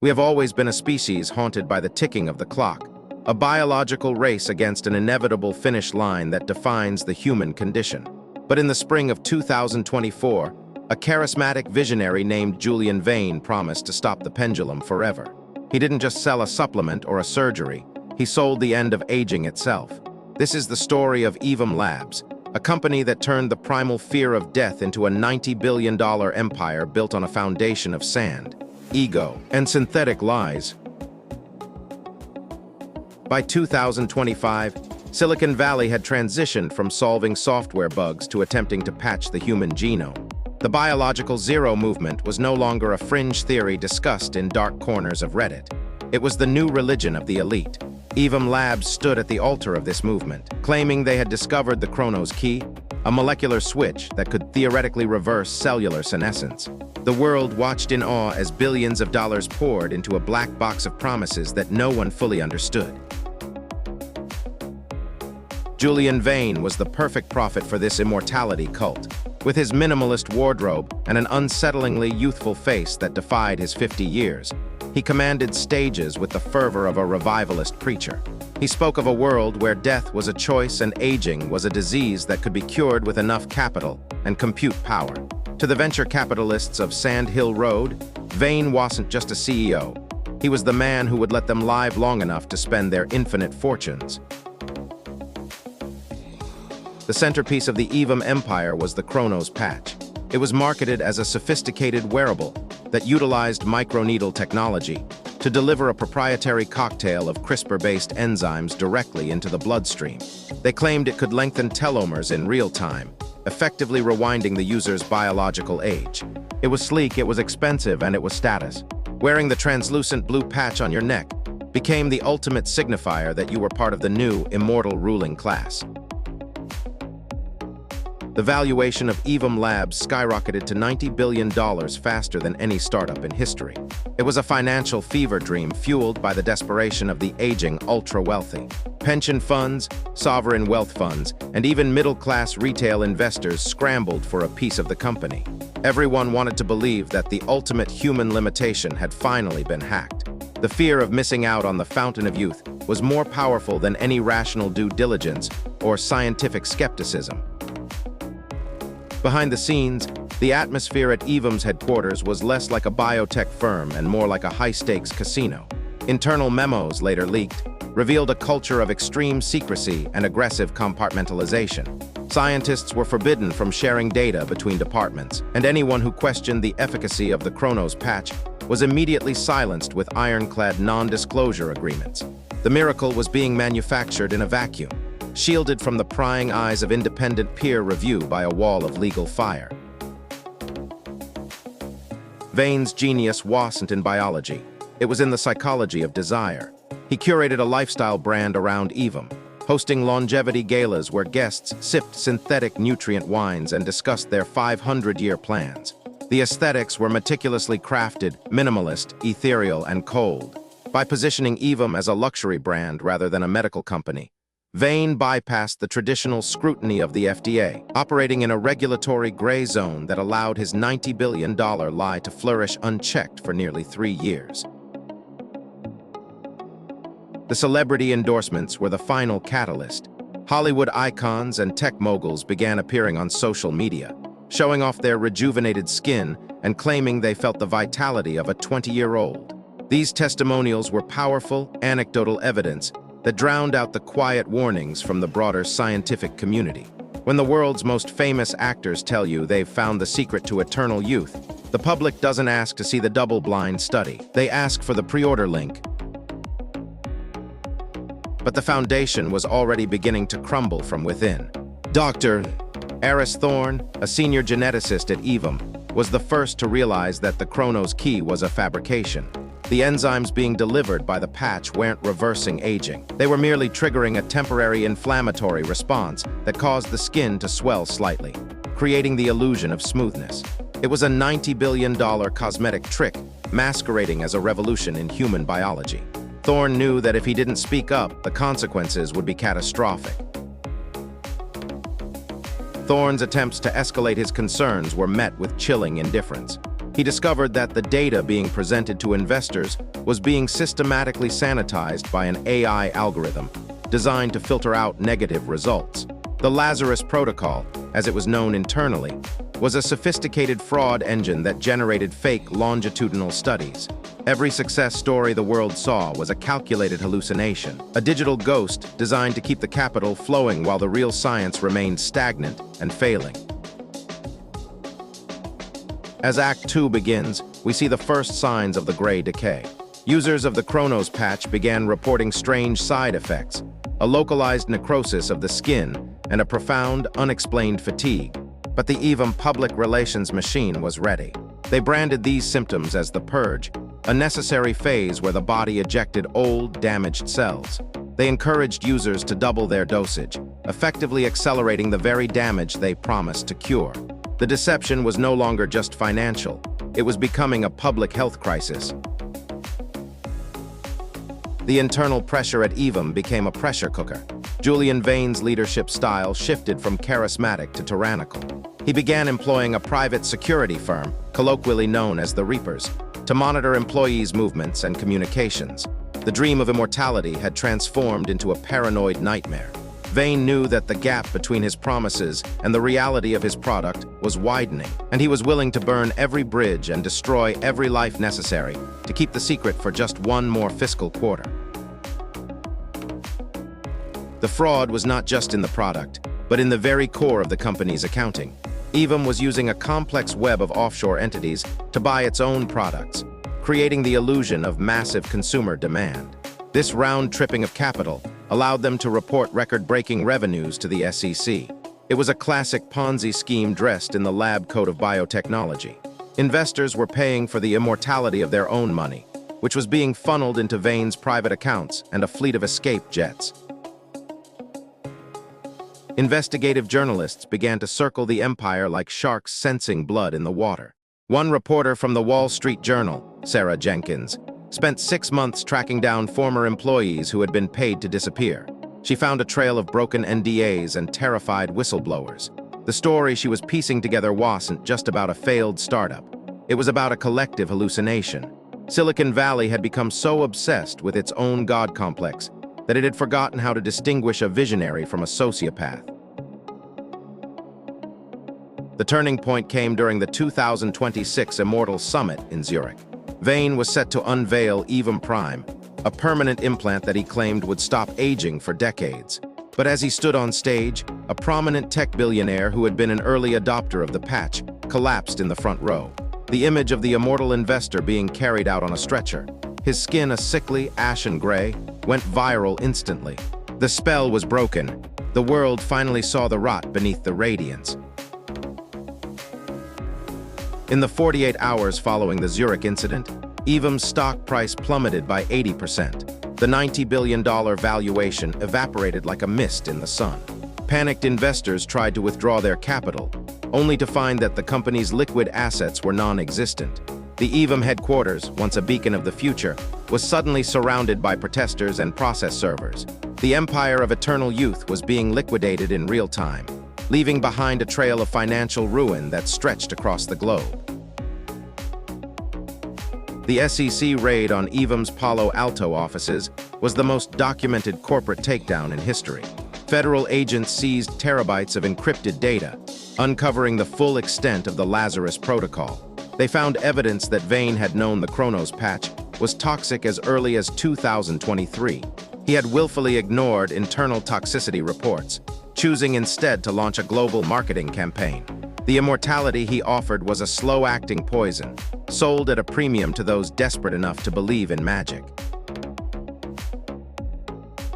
We have always been a species haunted by the ticking of the clock, a biological race against an inevitable finish line that defines the human condition. But in the spring of 2024, a charismatic visionary named Julian Vane promised to stop the pendulum forever. He didn't just sell a supplement or a surgery, he sold the end of aging itself. This is the story of Aevum Labs, a company that turned the primal fear of death into a $90 billion empire built on a foundation of sand, ego, and synthetic lies. By 2025, Silicon Valley had transitioned from solving software bugs to attempting to patch the human genome. The biological zero movement was no longer a fringe theory discussed in dark corners of Reddit. It was the new religion of the elite. Aevum Labs stood at the altar of this movement, claiming they had discovered the Chronos key, a molecular switch that could theoretically reverse cellular senescence. The world watched in awe as billions of dollars poured into a black box of promises that no one fully understood. Julian Vane was the perfect prophet for this immortality cult. With his minimalist wardrobe and an unsettlingly youthful face that defied his 50 years, he commanded stages with the fervor of a revivalist preacher. He spoke of a world where death was a choice and aging was a disease that could be cured with enough capital and compute power. To the venture capitalists of Sand Hill Road, Vane wasn't just a CEO. He was the man who would let them live long enough to spend their infinite fortunes. The centerpiece of the Aevum empire was the Chronos patch. It was marketed as a sophisticated wearable that utilized microneedle technology to deliver a proprietary cocktail of CRISPR-based enzymes directly into the bloodstream. They claimed it could lengthen telomeres in real time, effectively rewinding the user's biological age. It was sleek, it was expensive, and it was status. Wearing the translucent blue patch on your neck became the ultimate signifier that you were part of the new, immortal ruling class. The valuation of Aevum Labs skyrocketed to $90 billion faster than any startup in history. It was a financial fever dream fueled by the desperation of the aging ultra-wealthy. Pension funds, sovereign wealth funds, and even middle-class retail investors scrambled for a piece of the company. Everyone wanted to believe that the ultimate human limitation had finally been hacked. The fear of missing out on the fountain of youth was more powerful than any rational due diligence or scientific skepticism. Behind the scenes, the atmosphere at Aevum's headquarters was less like a biotech firm and more like a high-stakes casino. Internal memos, later leaked, revealed a culture of extreme secrecy and aggressive compartmentalization. Scientists were forbidden from sharing data between departments, and anyone who questioned the efficacy of the Chronos patch was immediately silenced with ironclad non-disclosure agreements. The miracle was being manufactured in a vacuum, shielded from the prying eyes of independent peer review by a wall of legal fire. Vane's genius wasn't in biology. It was in the psychology of desire. He curated a lifestyle brand around Aevum, hosting longevity galas where guests sipped synthetic nutrient wines and discussed their 500-year plans. The aesthetics were meticulously crafted, minimalist, ethereal, and cold. By positioning Aevum as a luxury brand rather than a medical company, Vane bypassed the traditional scrutiny of the FDA, operating in a regulatory gray zone that allowed his $90 billion lie to flourish unchecked for nearly 3 years. The celebrity endorsements were the final catalyst. Hollywood icons and tech moguls began appearing on social media, showing off their rejuvenated skin and claiming they felt the vitality of a 20-year-old. These testimonials were powerful, anecdotal evidence that drowned out the quiet warnings from the broader scientific community. When the world's most famous actors tell you they've found the secret to eternal youth, the public doesn't ask to see the double-blind study. They ask for the pre-order link. But the foundation was already beginning to crumble from within. Dr. Aris Thorne, a senior geneticist at Aevum, was the first to realize that the Chronos key was a fabrication. The enzymes being delivered by the patch weren't reversing aging. They were merely triggering a temporary inflammatory response that caused the skin to swell slightly, creating the illusion of smoothness. It was a $90 billion cosmetic trick masquerading as a revolution in human biology. Thorne knew that if he didn't speak up, the consequences would be catastrophic. Thorne's attempts to escalate his concerns were met with chilling indifference. He discovered that the data being presented to investors was being systematically sanitized by an AI algorithm designed to filter out negative results. The Lazarus Protocol, as it was known internally, was a sophisticated fraud engine that generated fake longitudinal studies. Every success story the world saw was a calculated hallucination, a digital ghost designed to keep the capital flowing while the real science remained stagnant and failing. As Act 2 begins, we see the first signs of the gray decay. Users of the Chronos patch began reporting strange side effects, a localized necrosis of the skin, and a profound, unexplained fatigue. But the Aevum public relations machine was ready. They branded these symptoms as the purge, a necessary phase where the body ejected old, damaged cells. They encouraged users to double their dosage, effectively accelerating the very damage they promised to cure. The deception was no longer just financial. It was becoming a public health crisis. The internal pressure at Aevum became a pressure cooker. Julian Vane's leadership style shifted from charismatic to tyrannical. He began employing a private security firm, colloquially known as the Reapers, to monitor employees' movements and communications. The dream of immortality had transformed into a paranoid nightmare. Vane knew that the gap between his promises and the reality of his product was widening, and he was willing to burn every bridge and destroy every life necessary to keep the secret for just one more fiscal quarter. The fraud was not just in the product, but in the very core of the company's accounting. Aevum was using a complex web of offshore entities to buy its own products, creating the illusion of massive consumer demand. This round-tripping of capital allowed them to report record-breaking revenues to the SEC. It was a classic Ponzi scheme dressed in the lab coat of biotechnology. Investors were paying for the immortality of their own money, which was being funneled into Vane's private accounts and a fleet of escape jets. Investigative journalists began to circle the empire like sharks sensing blood in the water. One reporter from the Wall Street Journal, Sarah Jenkins, spent 6 months tracking down former employees who had been paid to disappear. She found a trail of broken NDAs and terrified whistleblowers. The story she was piecing together wasn't just about a failed startup. It was about a collective hallucination. Silicon Valley had become so obsessed with its own God complex that it had forgotten how to distinguish a visionary from a sociopath. The turning point came during the 2026 Immortal Summit in Zurich. Vane was set to unveil Aevum Prime, a permanent implant that he claimed would stop aging for decades. But as he stood on stage, a prominent tech billionaire who had been an early adopter of the patch collapsed in the front row. The image of the immortal investor being carried out on a stretcher, his skin a sickly, ashen gray, went viral instantly. The spell was broken. The world finally saw the rot beneath the radiance. In the 48 hours following the Zurich incident, Aevum's stock price plummeted by 80%. The $90 billion valuation evaporated like a mist in the sun. Panicked investors tried to withdraw their capital, only to find that the company's liquid assets were non-existent. The Aevum headquarters, once a beacon of the future, was suddenly surrounded by protesters and process servers. The empire of eternal youth was being liquidated in real time, leaving behind a trail of financial ruin that stretched across the globe. The SEC raid on Aevum's Palo Alto offices was the most documented corporate takedown in history. Federal agents seized terabytes of encrypted data, uncovering the full extent of the Lazarus Protocol. They found evidence that Vane had known the Chronos patch was toxic as early as 2023. He had willfully ignored internal toxicity reports, choosing instead to launch a global marketing campaign. The immortality he offered was a slow-acting poison, sold at a premium to those desperate enough to believe in magic.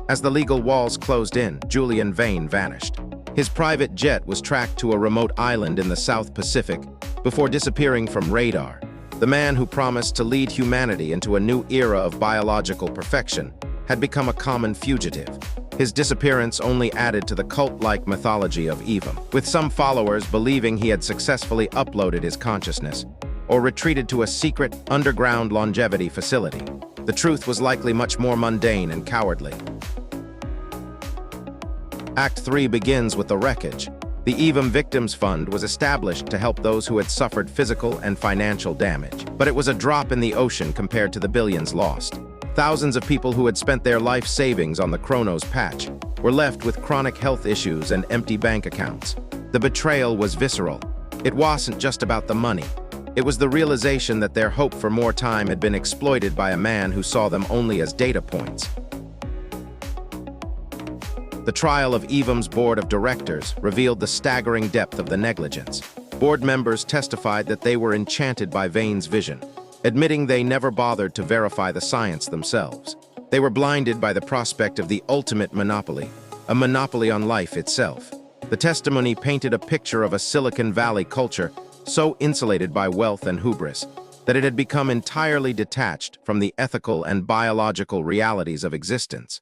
As the legal walls closed in, Julian Vane vanished. His private jet was tracked to a remote island in the South Pacific before disappearing from radar. The man who promised to lead humanity into a new era of biological perfection had become a common fugitive. His disappearance only added to the cult-like mythology of Aevum, with some followers believing he had successfully uploaded his consciousness or retreated to a secret, underground longevity facility. The truth was likely much more mundane and cowardly. Act 3 begins with the wreckage. The Aevum Victims Fund was established to help those who had suffered physical and financial damage, but it was a drop in the ocean compared to the billions lost. Thousands of people who had spent their life savings on the Kronos patch were left with chronic health issues and empty bank accounts. The betrayal was visceral. It wasn't just about the money. It was the realization that their hope for more time had been exploited by a man who saw them only as data points. The trial of Aevum's board of directors revealed the staggering depth of the negligence. Board members testified that they were enchanted by Vane's vision, admitting they never bothered to verify the science themselves. They were blinded by the prospect of the ultimate monopoly, a monopoly on life itself. The testimony painted a picture of a Silicon Valley culture so insulated by wealth and hubris that it had become entirely detached from the ethical and biological realities of existence.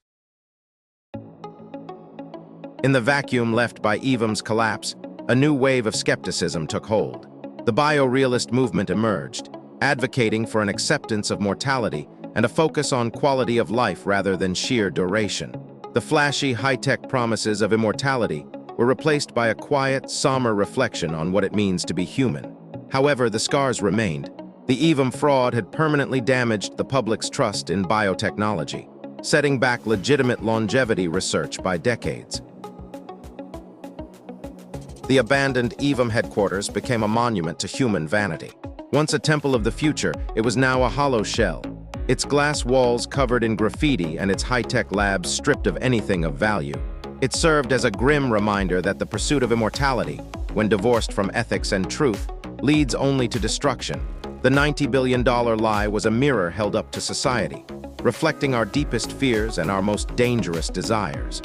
In the vacuum left by Aevum's collapse, a new wave of skepticism took hold. The biorealist movement emerged, advocating for an acceptance of mortality and a focus on quality of life rather than sheer duration. The flashy, high-tech promises of immortality were replaced by a quiet, somber reflection on what it means to be human. However, the scars remained. The Aevum fraud had permanently damaged the public's trust in biotechnology, setting back legitimate longevity research by decades. The abandoned Aevum headquarters became a monument to human vanity. Once a temple of the future, it was now a hollow shell, its glass walls covered in graffiti and its high-tech labs stripped of anything of value. It served as a grim reminder that the pursuit of immortality, when divorced from ethics and truth, leads only to destruction. The $90 billion lie was a mirror held up to society, reflecting our deepest fears and our most dangerous desires.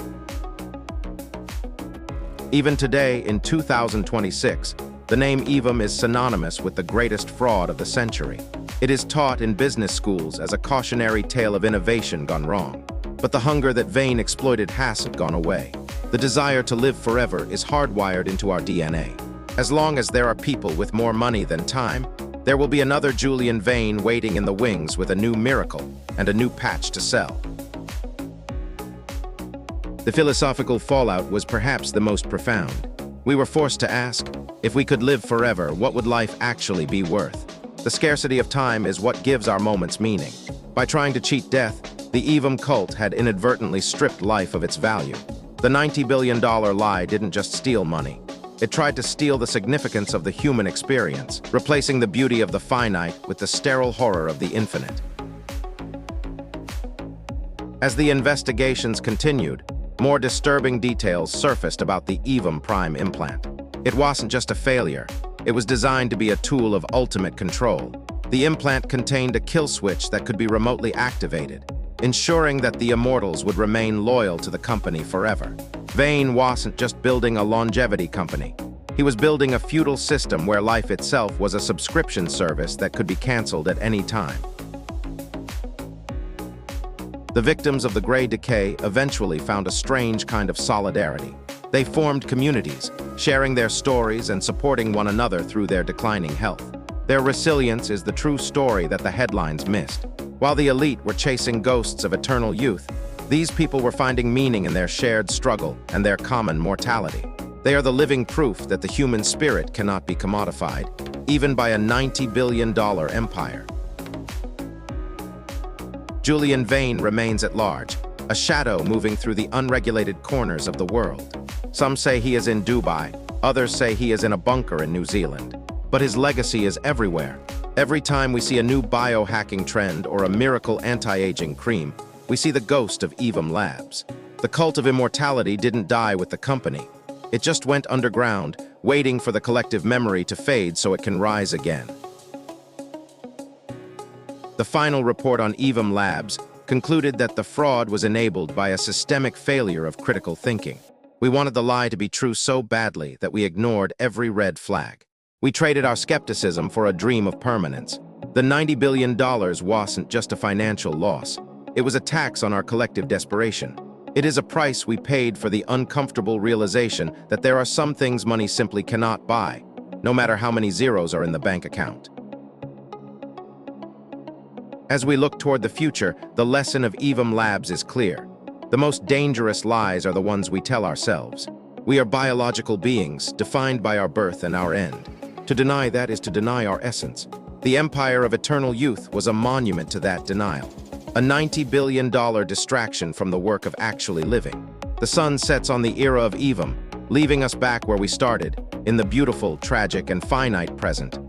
Even today, in 2026, the name Aevum is synonymous with the greatest fraud of the century. It is taught in business schools as a cautionary tale of innovation gone wrong. But the hunger that Vane exploited hasn't gone away. The desire to live forever is hardwired into our DNA. As long as there are people with more money than time, there will be another Julian Vane waiting in the wings with a new miracle and a new patch to sell. The philosophical fallout was perhaps the most profound. We were forced to ask, if we could live forever, what would life actually be worth? The scarcity of time is what gives our moments meaning. By trying to cheat death, the Aevum cult had inadvertently stripped life of its value. The $90 billion lie didn't just steal money. It tried to steal the significance of the human experience, replacing the beauty of the finite with the sterile horror of the infinite. As the investigations continued, more disturbing details surfaced about the Aevum Prime implant. It wasn't just a failure. It was designed to be a tool of ultimate control. The implant contained a kill switch that could be remotely activated, ensuring that the immortals would remain loyal to the company forever. Vane wasn't just building a longevity company. He was building a feudal system where life itself was a subscription service that could be canceled at any time. The victims of the Grey Decay eventually found a strange kind of solidarity. They formed communities, sharing their stories and supporting one another through their declining health. Their resilience is the true story that the headlines missed. While the elite were chasing ghosts of eternal youth, these people were finding meaning in their shared struggle and their common mortality. They are the living proof that the human spirit cannot be commodified, even by a $90 billion empire. Julian Vane remains at large, a shadow moving through the unregulated corners of the world. Some say he is in Dubai, others say he is in a bunker in New Zealand. But his legacy is everywhere. Every time we see a new biohacking trend or a miracle anti-aging cream, we see the ghost of Aevum Labs. The cult of immortality didn't die with the company. It just went underground, waiting for the collective memory to fade so it can rise again. The final report on Aevum Labs concluded that the fraud was enabled by a systemic failure of critical thinking. We wanted the lie to be true so badly that we ignored every red flag. We traded our skepticism for a dream of permanence. The $90 billion wasn't just a financial loss. It was a tax on our collective desperation. It is a price we paid for the uncomfortable realization that there are some things money simply cannot buy, no matter how many zeros are in the bank account. As we look toward the future, the lesson of Aevum Labs is clear. The most dangerous lies are the ones we tell ourselves. We are biological beings, defined by our birth and our end. To deny that is to deny our essence. The Empire of Eternal Youth was a monument to that denial. A $90 billion distraction from the work of actually living. The sun sets on the era of Aevum, leaving us back where we started, in the beautiful, tragic, and finite present.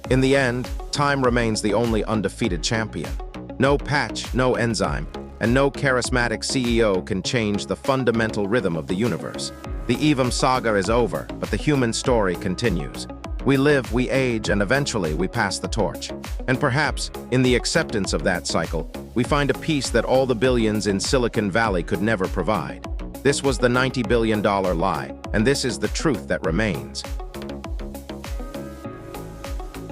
In the end, time remains the only undefeated champion. No patch, no enzyme, and no charismatic CEO can change the fundamental rhythm of the universe. The Aevum saga is over, but the human story continues. We live, we age, and eventually we pass the torch. And perhaps, in the acceptance of that cycle, we find a peace that all the billions in Silicon Valley could never provide. This was the $90 billion lie, and this is the truth that remains.